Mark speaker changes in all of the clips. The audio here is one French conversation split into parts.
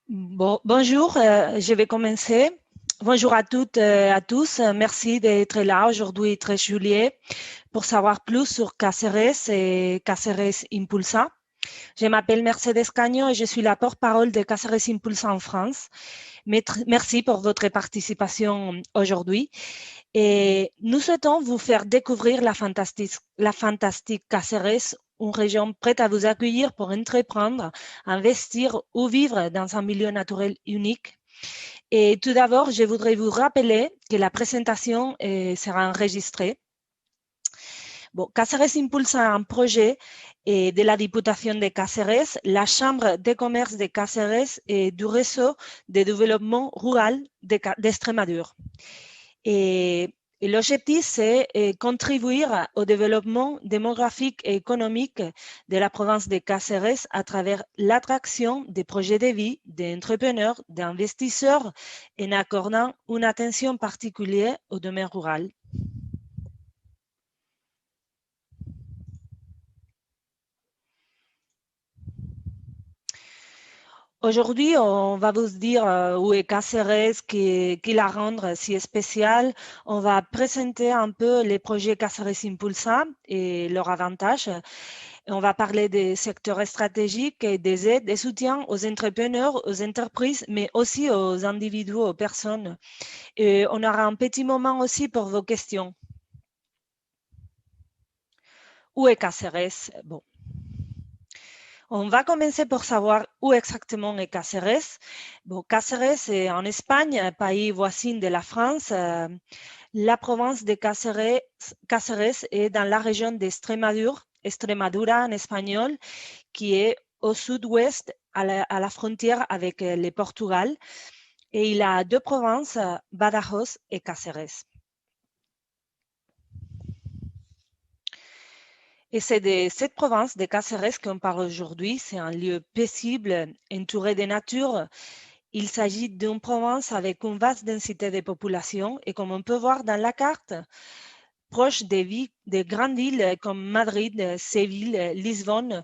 Speaker 1: Bonjour, je vais commencer. Bonjour à toutes et à tous. Merci d'être là aujourd'hui, 13 juillet, pour savoir plus sur Cáceres et Cáceres Impulsa. Je m'appelle Mercedes Cagnon et je suis la porte-parole de Cáceres Impulsa en France. Merci pour votre participation aujourd'hui. Et nous souhaitons vous faire découvrir la fantastique Cáceres, une région prête à vous accueillir pour entreprendre, investir ou vivre dans un milieu naturel unique. Et tout d'abord, je voudrais vous rappeler que la présentation sera enregistrée. Bon, Cáceres impulsa un projet de la Diputación de Cáceres, la Chambre de commerce de Cáceres et du réseau de développement rural d'Extremadure. Et l'objectif, c'est contribuer au développement démographique et économique de la province de Cáceres à travers l'attraction des projets de vie, d'entrepreneurs, d'investisseurs en accordant une attention particulière au domaine rural. Aujourd'hui, on va vous dire où est Cáceres, qui la rend si spéciale. On va présenter un peu les projets Cáceres Impulsa et leurs avantages. On va parler des secteurs stratégiques et des aides, des soutiens aux entrepreneurs, aux entreprises, mais aussi aux individus, aux personnes. Et on aura un petit moment aussi pour vos questions. Où est Cáceres? Bon, on va commencer par savoir où exactement est Cáceres. Bon, Cáceres est en Espagne, pays voisin de la France. La province de Cáceres est dans la région d'Extremadure, Extremadura en espagnol, qui est au sud-ouest à la frontière avec le Portugal. Et il a deux provinces, Badajoz et Cáceres. Et c'est de cette province de Cáceres qu'on parle aujourd'hui. C'est un lieu paisible, entouré de nature. Il s'agit d'une province avec une vaste densité de population et comme on peut voir dans la carte, proche des grandes villes comme Madrid, Séville, Lisbonne,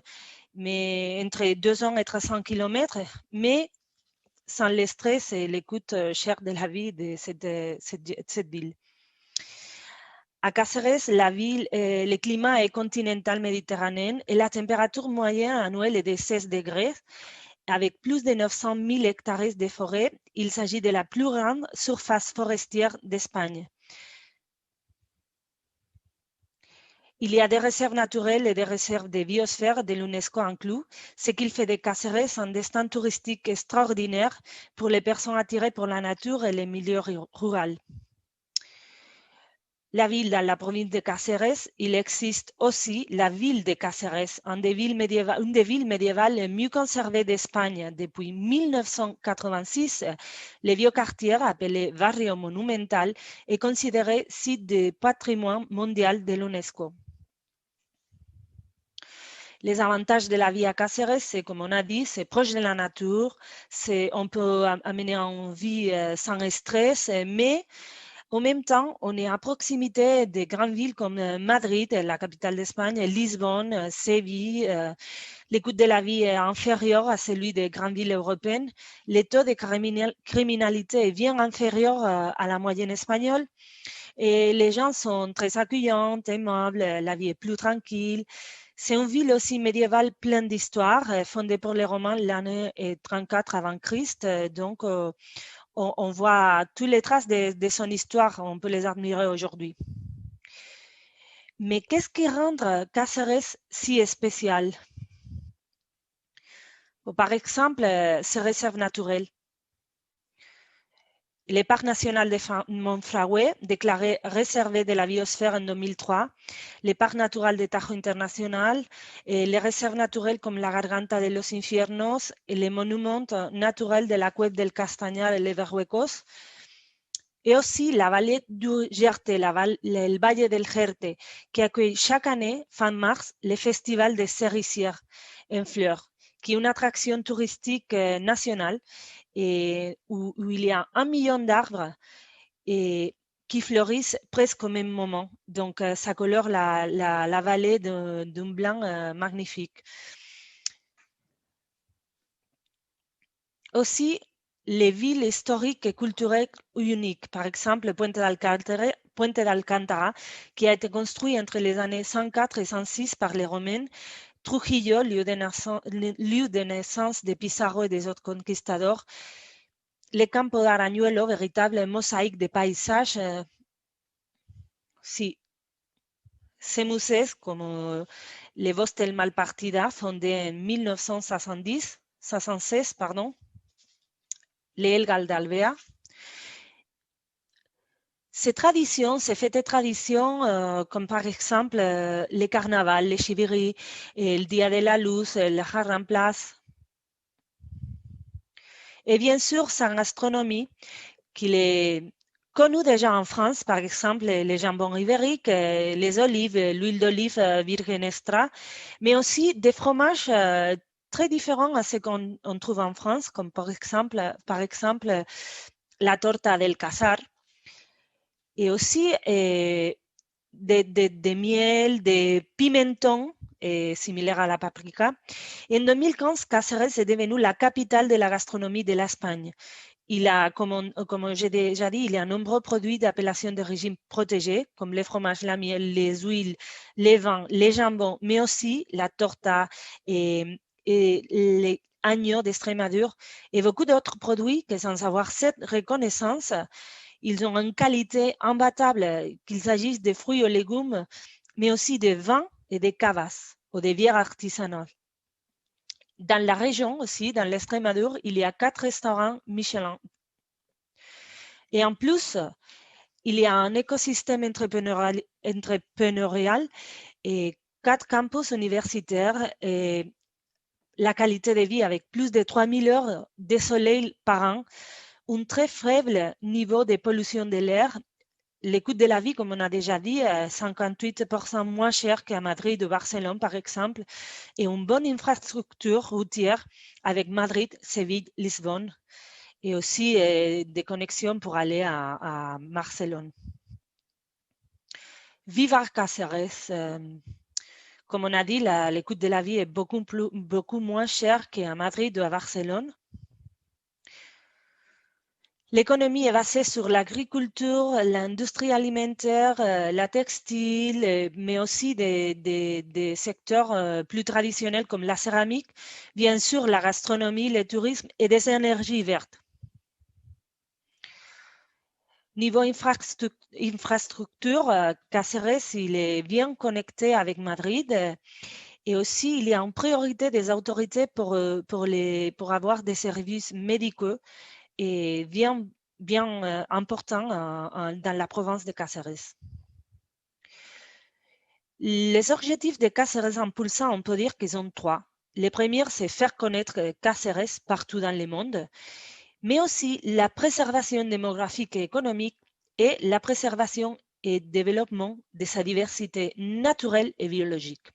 Speaker 1: mais entre 200 et 300 kilomètres, mais sans le stress et les coûts chers de la vie de cette ville. À Cáceres, le climat est continental méditerranéen et la température moyenne annuelle est de 16 degrés. Avec plus de 900 000 hectares de forêt, il s'agit de la plus grande surface forestière d'Espagne. Il y a des réserves naturelles et des réserves de biosphère de l'UNESCO inclus, ce qui fait de Cáceres un destin touristique extraordinaire pour les personnes attirées par la nature et les milieux ruraux. La ville dans la province de Cáceres, il existe aussi la ville de Cáceres, une des villes médiévales les mieux conservées d'Espagne. Depuis 1986, le vieux quartier, appelé Barrio Monumental, est considéré site de patrimoine mondial de l'UNESCO. Les avantages de la vie à Cáceres, c'est comme on a dit, c'est proche de la nature, on peut amener une vie sans stress, mais en même temps, on est à proximité des grandes villes comme Madrid, la capitale d'Espagne, Lisbonne, Séville. Le coût de la vie est inférieur à celui des grandes villes européennes. Le taux de criminalité est bien inférieur à la moyenne espagnole. Et les gens sont très accueillants, aimables, la vie est plus tranquille. C'est une ville aussi médiévale pleine d'histoire, fondée par les Romains l'année 34 avant Christ. Donc, on voit toutes les traces de son histoire, on peut les admirer aujourd'hui. Mais qu'est-ce qui rend Cáceres si spécial? Par exemple, ses réserves naturelles. Le parc national de Monfragüe, déclaré réservé de la biosphère en 2003, le parc naturel de Tajo International, et les réserves naturelles comme la Garganta de los Infiernos et les monuments naturels de la cueva del Castañar et les Berruecos, et aussi la vallée du Jerte, le Valle del Jerte, qui accueille chaque année, fin mars, le festival des cerisières en fleurs, qui est une attraction touristique nationale et où il y a 1 million d'arbres et qui fleurissent presque au même moment. Donc, ça colore la vallée d'un blanc magnifique. Aussi, les villes historiques et culturelles uniques, par exemple Puente d'Alcántara, qui a été construit entre les années 104 et 106 par les Romains, Trujillo, lieu de naissance de Pizarro et des autres conquistadors, les Campos d'Arañuelo, véritable mosaïque de paysages. Si, ces musées, comme les Vostel Malpartida, fondés en 1976, pardon, les Elgal d'Alvea. Ces traditions, ces fêtes et traditions, comme par exemple les carnavals, les chiviries, le Dia de la Luz, le Harram Place, et bien sûr sa gastronomie, qu'il est connu déjà en France, par exemple les jambons ibériques, les olives, l'huile d'olive virgin extra, mais aussi des fromages très différents à ce qu'on trouve en France, comme par exemple la torta del casar, et aussi de miel, de pimentón, similaire à la paprika. En 2015, Cáceres est devenu la capitale de la gastronomie de l'Espagne. Il a, comme j'ai déjà dit, il y a nombreux produits d'appellation de régime protégés, comme les fromages, la miel, les huiles, les vins, les jambons, mais aussi la torta et les agneaux d'Extrémadure et beaucoup d'autres produits que, sans avoir cette reconnaissance, ils ont une qualité imbattable, qu'il s'agisse de fruits ou légumes, mais aussi de vins et de cavas ou de bières artisanales. Dans la région aussi, dans l'Extrémadure, il y a 4 restaurants Michelin. Et en plus, il y a un écosystème entrepreneurial et 4 campus universitaires et la qualité de vie avec plus de 3000 heures de soleil par an, un très faible niveau de pollution de l'air, les coûts de la vie, comme on a déjà dit, 58% moins cher qu'à Madrid ou Barcelone, par exemple, et une bonne infrastructure routière avec Madrid, Séville, Lisbonne, et aussi des connexions pour aller à Barcelone. Viva Cáceres. Comme on a dit, le coût de la vie est beaucoup moins cher qu'à Madrid ou à Barcelone. L'économie est basée sur l'agriculture, l'industrie alimentaire, la textile, mais aussi des secteurs plus traditionnels comme la céramique, bien sûr la gastronomie, le tourisme et des énergies vertes. Niveau infrastructure, Cáceres, il est bien connecté avec Madrid et aussi il y a une priorité des autorités pour avoir des services médicaux et bien important dans la province de Cáceres. Les objectifs de Cáceres en Pulsar, on peut dire qu'ils ont 3. Le premier, c'est faire connaître Cáceres partout dans le monde, mais aussi la préservation démographique et économique et la préservation et développement de sa diversité naturelle et biologique.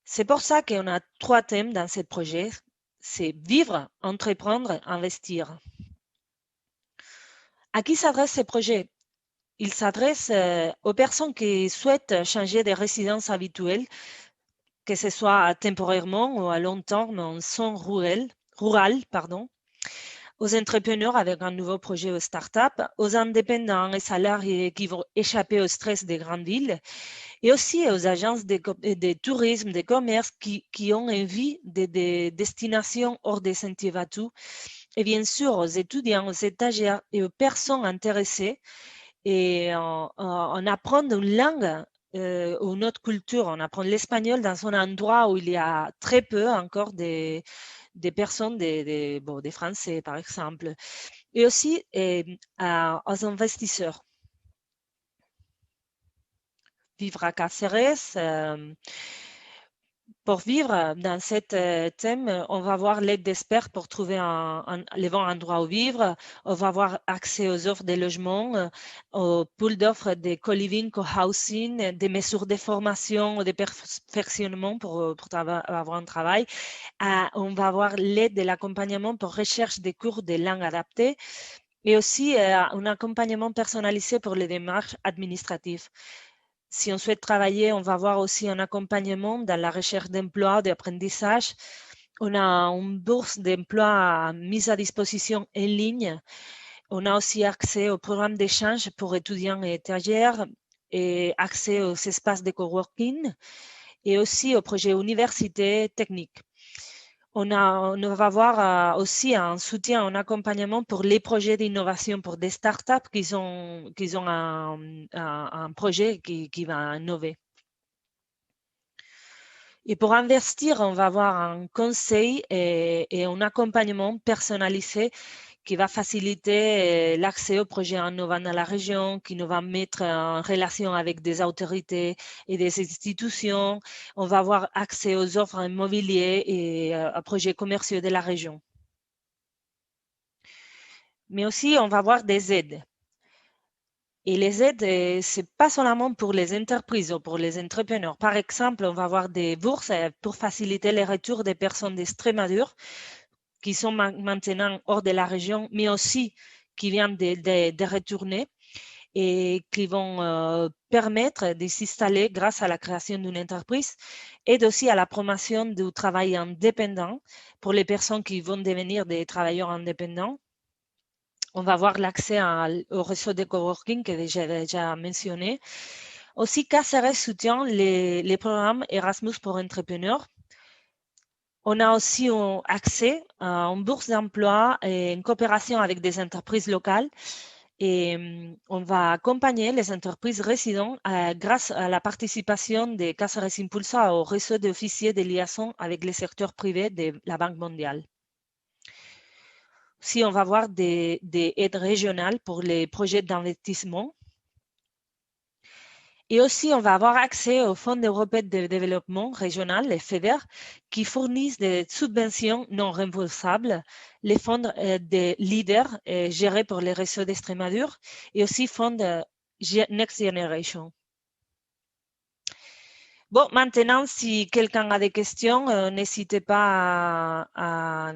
Speaker 1: C'est pour ça qu'on a 3 thèmes dans ce projet. C'est vivre, entreprendre, investir. À qui s'adresse ce projet? Il s'adresse aux personnes qui souhaitent changer de résidence habituelle, que ce soit temporairement ou à long terme en zone rurale, aux entrepreneurs avec un nouveau projet ou start-up, aux indépendants et salariés qui vont échapper au stress des grandes villes, et aussi aux agences de tourisme, de commerce qui ont envie de destinations hors des sentiers battus, et bien sûr aux étudiants, aux stagiaires et aux personnes intéressées et on apprend une langue ou une autre culture. On apprend l'espagnol dans un endroit où il y a très peu encore des personnes, des Français par exemple, et aussi aux investisseurs. Vivre à Cáceres. Pour vivre dans cet thème, on va avoir l'aide d'experts pour trouver les bons endroits où vivre. On va avoir accès aux offres de logement, aux pools d'offres de co-living, co-housing, des mesures de formation ou de perfectionnement pour avoir un travail. On va avoir l'aide de l'accompagnement pour recherche des cours de langue adaptées et aussi un accompagnement personnalisé pour les démarches administratives. Si on souhaite travailler, on va avoir aussi un accompagnement dans la recherche d'emploi, d'apprentissage On a une bourse d'emploi mise à disposition en ligne. On a aussi accès au programme d'échange pour étudiants et stagiaires et accès aux espaces de coworking et aussi au projet université technique. On va avoir aussi un soutien, un accompagnement pour les projets d'innovation pour des startups qui ont un projet qui va innover. Et pour investir, on va avoir un conseil et un accompagnement personnalisé qui va faciliter l'accès aux projets innovants dans la région, qui nous va mettre en relation avec des autorités et des institutions. On va avoir accès aux offres immobilières et à projets commerciaux de la région. Mais aussi, on va avoir des aides. Et les aides, c'est pas seulement pour les entreprises ou pour les entrepreneurs. Par exemple, on va avoir des bourses pour faciliter le retour des personnes d'Extrémadure qui sont maintenant hors de la région, mais aussi qui viennent de retourner et qui vont permettre de s'installer grâce à la création d'une entreprise et aussi à la promotion du travail indépendant pour les personnes qui vont devenir des travailleurs indépendants. On va avoir l'accès au réseau de coworking que j'ai déjà mentionné. Aussi, KCRS soutient les programmes Erasmus pour entrepreneurs. On a aussi accès à une bourse d'emploi et une coopération avec des entreprises locales. Et on va accompagner les entreprises résidentes grâce à la participation de KCRS Impulsa au réseau d'officiers de liaison avec les secteurs privés de la Banque mondiale. Si on va avoir des aides régionales pour les projets d'investissement. Et aussi, on va avoir accès au Fonds européen de développement régional, les FEDER, qui fournissent des subventions non remboursables, les fonds des leaders gérés par les réseaux d'Extrémadure et aussi fonds de Next Generation. Bon, maintenant, si quelqu'un a des questions, n'hésitez pas à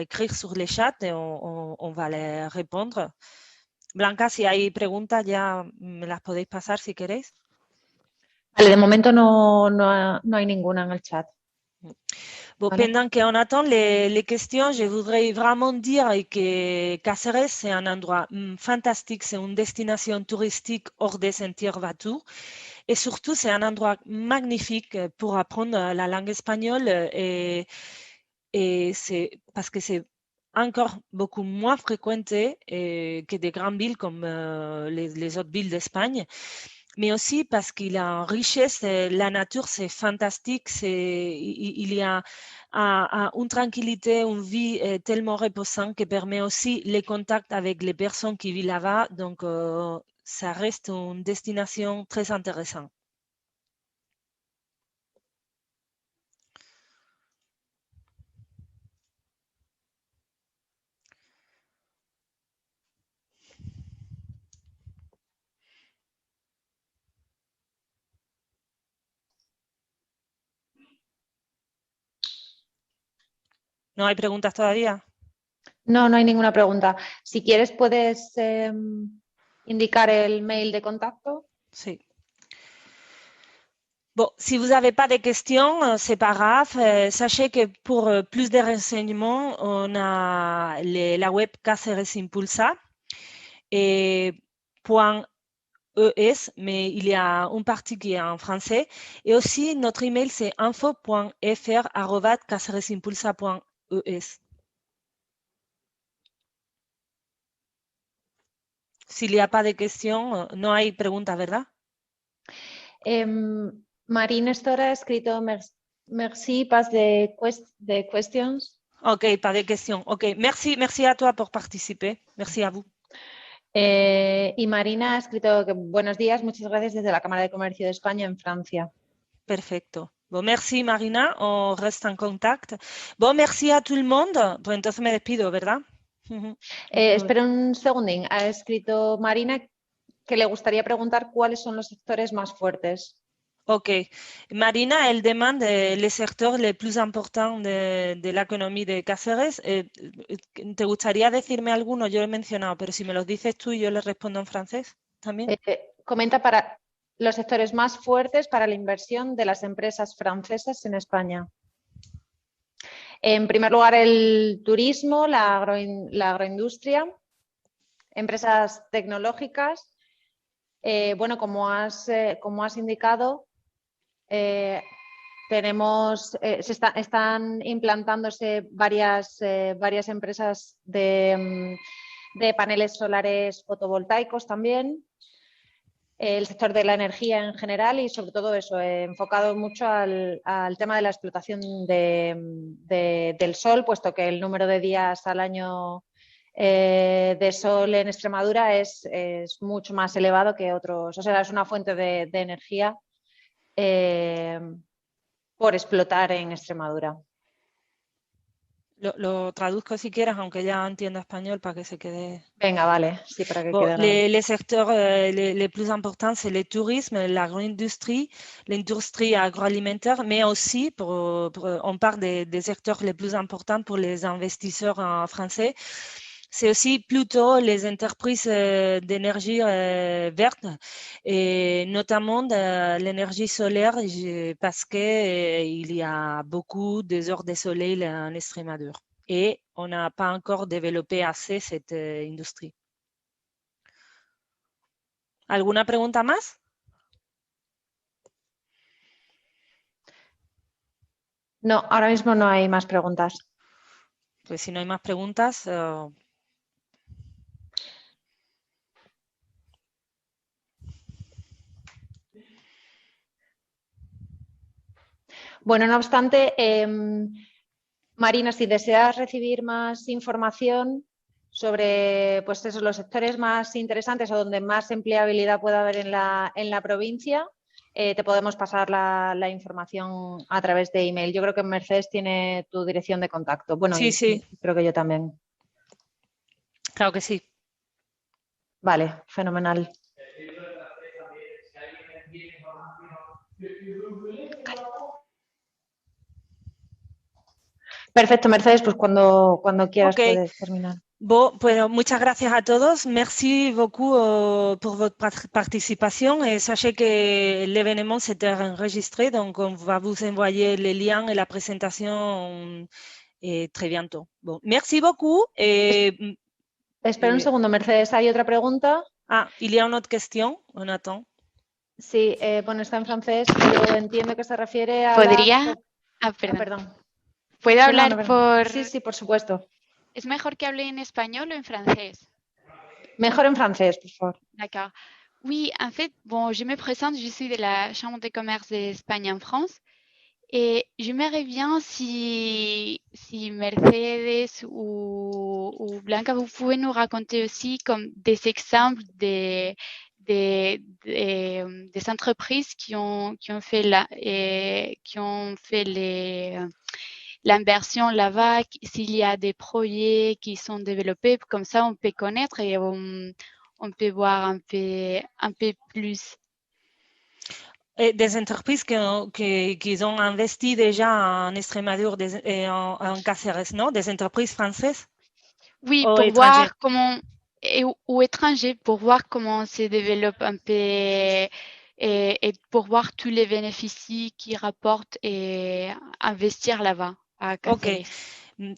Speaker 1: écrire sur le chat et on va les répondre. Blanca, si hay preguntas, ya me las podéis pasar si queréis.
Speaker 2: Vale, de momento no hay ninguna en el chat.
Speaker 1: Bon,
Speaker 2: Vale.
Speaker 1: pendant qu'on attend les questions, je voudrais vraiment dire que Cáceres, c'est un endroit fantastique, c'est une destination touristique hors des sentiers battus. Et surtout, c'est un endroit magnifique pour apprendre la langue espagnole et c'est parce que c'est encore beaucoup moins fréquenté que des grandes villes comme les autres villes d'Espagne, mais aussi parce qu'il a une richesse, la nature c'est fantastique, il y a une tranquillité, une vie tellement reposante qui permet aussi les contacts avec les personnes qui vivent là-bas, donc ça reste une destination très intéressante. ¿No hay preguntas todavía?
Speaker 2: No, no hay ninguna pregunta. Si quieres, puedes indicar el mail de contacto.
Speaker 1: Sí. Bon, si vous n'avez pas de questions, c'est pas grave. Sachez que pour plus de renseignements, on a la web Cáceres Impulsa et .es, mais il y a une partie qui est en français. Et aussi, notre email, c'est info.fr@cáceresimpulsa.es. S'il n'y a pas de questions, no hay preguntas, ¿verdad?
Speaker 2: Marie Nestor ha escrito merci, pas de questions.
Speaker 1: Ok, pas de questions. Ok, merci à toi pour participer. Merci à vous.
Speaker 2: Y Marina ha escrito que buenos días, muchas gracias desde la Cámara de Comercio de España en Francia.
Speaker 1: Perfecto. Bon, merci Marina, on reste en contact. Bon, merci a tout le monde. Pues entonces me despido, ¿verdad?
Speaker 2: Espera un segundín. Ha escrito Marina que le gustaría preguntar cuáles son los sectores más fuertes.
Speaker 1: Ok. Marina, elle demande les secteurs les plus importants de la economía de Cáceres. ¿Te gustaría decirme alguno? Yo lo he mencionado, pero si me los dices tú y yo les respondo en francés también.
Speaker 2: Comenta para los sectores más fuertes para la inversión de las empresas francesas en España. En primer lugar, el turismo, la agroindustria, empresas tecnológicas. Bueno, como has indicado, están implantándose varias empresas de paneles solares fotovoltaicos también. El sector de la energía en general y sobre todo eso, enfocado mucho al tema de la explotación del sol, puesto que el número de días al año de sol en Extremadura es mucho más elevado que otros, o sea, es una fuente de energía por explotar en Extremadura.
Speaker 1: Lo traduzco si quieres, aunque ya entiendo español para que se quede.
Speaker 2: Venga, vale, sí, para que
Speaker 1: Bon,
Speaker 2: quede.
Speaker 1: les secteurs les plus importants, c'est le tourisme, l'agro-industrie, l'industrie agroalimentaire, mais aussi, on parle des secteurs les plus importants pour les investisseurs français. C'est aussi plutôt les entreprises d'énergie verte et notamment l'énergie solaire parce que il y a beaucoup des heures de soleil en Extremadure et on n'a pas encore développé assez cette industrie. ¿Alguna pregunta más?
Speaker 2: No, ahora mismo no hay más preguntas.
Speaker 1: Pues si no hay más preguntas,
Speaker 2: bueno, no obstante, Marina, si deseas recibir más información sobre pues eso, los sectores más interesantes o donde más empleabilidad pueda haber en la provincia, te podemos pasar la información a través de email. Yo creo que Mercedes tiene tu dirección de contacto. Bueno,
Speaker 1: sí,
Speaker 2: y
Speaker 1: sí,
Speaker 2: creo que yo también.
Speaker 1: claro que sí.
Speaker 2: Vale, fenomenal. Perfecto, Mercedes, pues cuando quieras
Speaker 1: Ok.
Speaker 2: puedes terminar.
Speaker 1: Bon, bueno, muchas gracias a todos. Merci beaucoup pour votre participation et sachez que l'événement s'est enregistré, donc on va vous envoyer les liens et la présentation très bientôt. Bon, merci beaucoup.
Speaker 2: Espera un segundo, Mercedes, ¿hay otra pregunta?
Speaker 1: Il y a une autre question, on attend.
Speaker 2: Sí, bueno, está en francés, pero entiendo que se refiere a
Speaker 3: ¿Podría?
Speaker 2: perdón.
Speaker 3: Perdón. ¿Puedo hablar por...?
Speaker 2: Sí, por supuesto.
Speaker 3: ¿Es mejor que hable en español o en francés?
Speaker 2: Mejor en francés, por favor.
Speaker 3: D'accord. Oui, en fait, bon, je me présente, je suis de la Chambre de commerce d'Espagne en France. Et j'aimerais bien si Mercedes ou Blanca, vous pouvez nous raconter aussi comme des exemples des entreprises qui ont fait l'inversion là-bas, s'il y a des projets qui sont développés, comme ça on peut connaître et on peut voir un peu plus.
Speaker 1: Des entreprises qui ont investi déjà en Extremadure et en Cáceres, non? Des entreprises françaises?
Speaker 3: Oui,
Speaker 1: ou
Speaker 3: pour
Speaker 1: étrangères?
Speaker 3: Voir comment, ou étrangers, pour voir comment se développe un peu et pour voir tous les bénéfices qui rapportent et investir là-bas à Cáceres.
Speaker 1: Ok.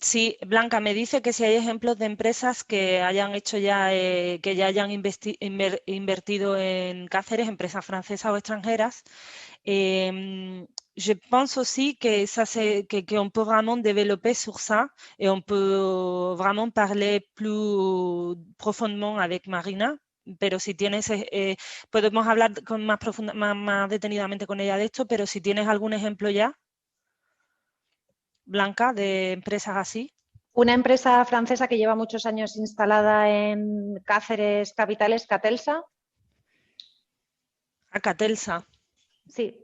Speaker 1: Sí, Blanca, me dice que si hay ejemplos de empresas que hayan hecho ya, que ya hayan invertido en Cáceres, empresas francesas o extranjeras. Je pense aussi que qu'on peut vraiment développer sur ça et on peut vraiment parler plus profondément avec Marina. Pero si tienes, podemos hablar más detenidamente con ella de esto, pero si tienes algún ejemplo ya, Blanca, de empresas así.
Speaker 2: Una empresa francesa que lleva muchos años instalada en Cáceres, capital, es Catelsa.
Speaker 1: Catelsa.
Speaker 2: Sí.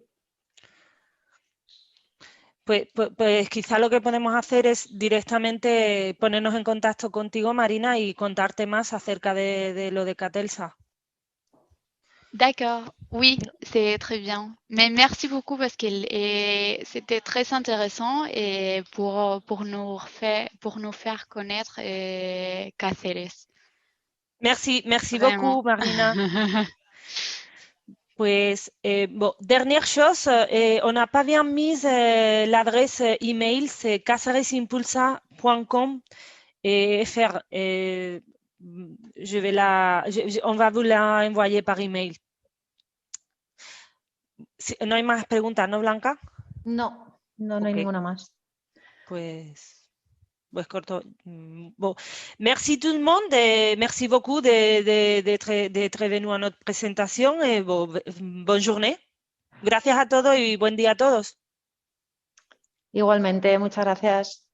Speaker 1: Pues quizá lo que podemos hacer es directamente ponernos en contacto contigo, Marina, y contarte más acerca de lo de Catelsa.
Speaker 3: D'accord, oui, c'est très bien. Mais merci beaucoup parce que c'était très intéressant et pour nous faire connaître Cáceres.
Speaker 1: Merci
Speaker 3: Vraiment.
Speaker 1: beaucoup, Marina. Pues, bon, dernière chose, on n'a pas bien mis l'adresse email, c'est caceresimpulsa.com et fr. On va vous l'envoyer par email. No hay más preguntas, ¿no, Blanca?
Speaker 2: No, no hay
Speaker 1: Ok.
Speaker 2: ninguna más.
Speaker 1: Pues corto. Bon. Merci tout le monde et merci beaucoup d'être venu à notre présentation et bonne journée. Gracias a todos y buen día a todos.
Speaker 2: Igualmente, muchas gracias.